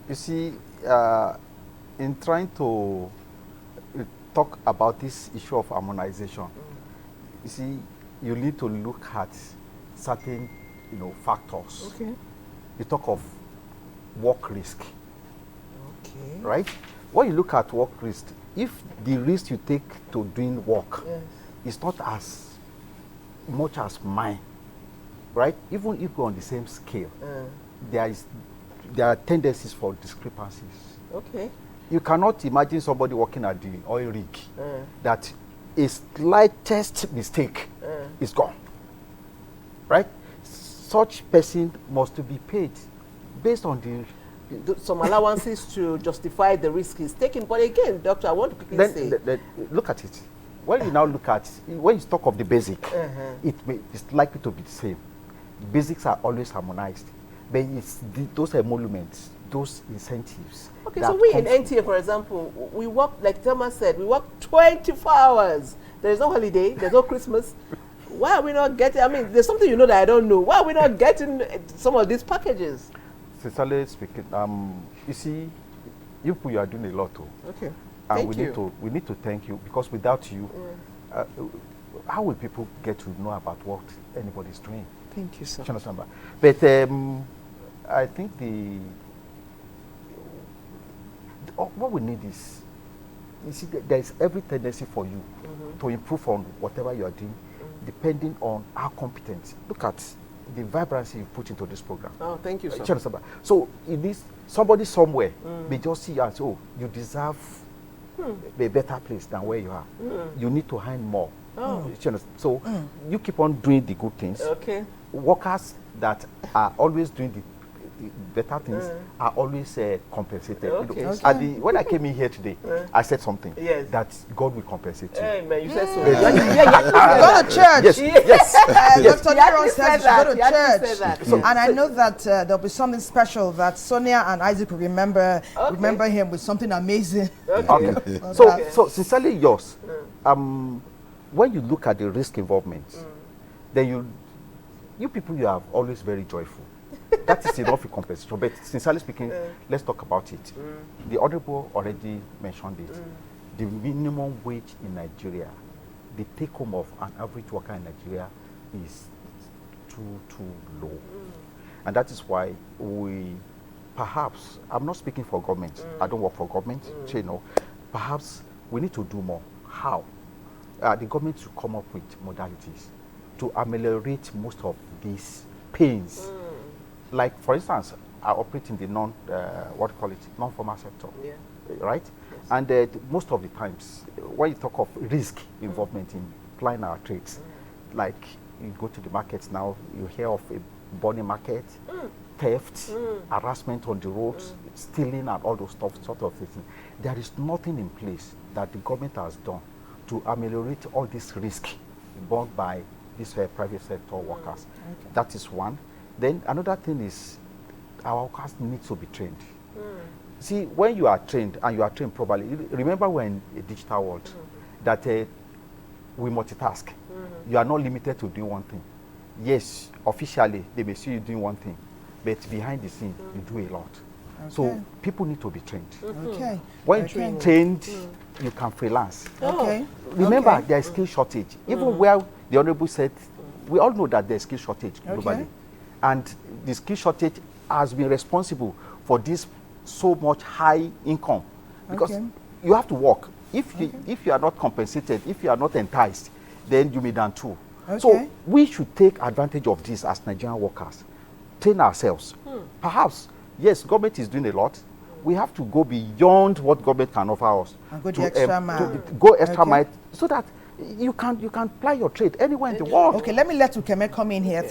You see, in trying to talk about this issue of harmonization, you see, you need to look at certain, factors. Okay. You talk of work risk. Okay. Right? When you look at work risk, if the risk you take to doing work is not as much as mine, right? Even if we're on the same scale, there are tendencies for discrepancies. Okay. You cannot imagine somebody working at the oil rig that a slightest mistake is gone, right? Such person must be paid based on some allowances to justify the risk he's taking. But again, doctor, I want to quickly say, look at it. When you now look at, when you talk of the basic, it's likely to be the same. Basics are always harmonized, but it's those emoluments, those incentives. Okay, so we in NTA, for example, we work, like Thelma said, we work 24 hours. There's no holiday, there's no Christmas. Why are we not getting, I mean, there's something that I don't know. Why are we not getting some of these packages? Sincerely speaking, you see, you are doing a lot too. Okay. And we need to thank you, because without you, how will people get to know about what anybody's doing? Thank you, sir. But I think what we need is, you see, there is every tendency for you to improve on whatever you are doing, depending on how competent. Look at the vibrancy you put into this program. Oh, thank you, sir. So it is somebody somewhere may just see you and say, oh, you deserve a better place than where you are. You need to earn more. So you keep on doing the good things. Okay. Workers that are always doing the better things are always compensated. Okay. When I came in here today, I said something that God will compensate you. Amen. You said so. Go to church. Yes. Dr. Niran says you go to church. So, and I know that there'll be something special that Sonia and Isaac will remember him with something amazing. Okay. So sincerely yours. When you look at the risk involvement, then you people, you are always very joyful. That is enough for compensation. But sincerely speaking, let's talk about it. The Honorable already mentioned it. The minimum wage in Nigeria, the take home of an average worker in Nigeria is too low. And that is why perhaps, I'm not speaking for government. I don't work for government. So, perhaps we need to do more. How? The government should come up with modalities to ameliorate most of these pains. Like, for instance, I operate in the non-formal sector, right? Yes. And most of the times, when you talk of risk involvement in plying our trades, like you go to the markets now, you hear of a burning market, theft, harassment on the roads, stealing and all those sort of things. There is nothing in place that the government has done to ameliorate all this risk borne by these private sector workers. Okay. That is one. Then another thing is our workers need to be trained. See, when you are trained and you are trained properly, remember we're in a digital world that we multitask. You are not limited to doing one thing. Yes, officially they may see you doing one thing, but behind the scene you do a lot. Okay. So people need to be trained. Okay. When trained, you can freelance. Okay. Remember, there is skill shortage. Even where the Honorable said, we all know that there is skill shortage globally. And the skill shortage has been responsible for this so much high income. Because you have to work. If you are not compensated, if you are not enticed, then you may down too. So we should take advantage of this as Nigerian workers. Train ourselves. Perhaps, yes, government is doing a lot. We have to go beyond what government can offer us. And go the extra mile. To go extra mile so that you can ply your trade anywhere in the world. Okay, let me let Ukeme come in here.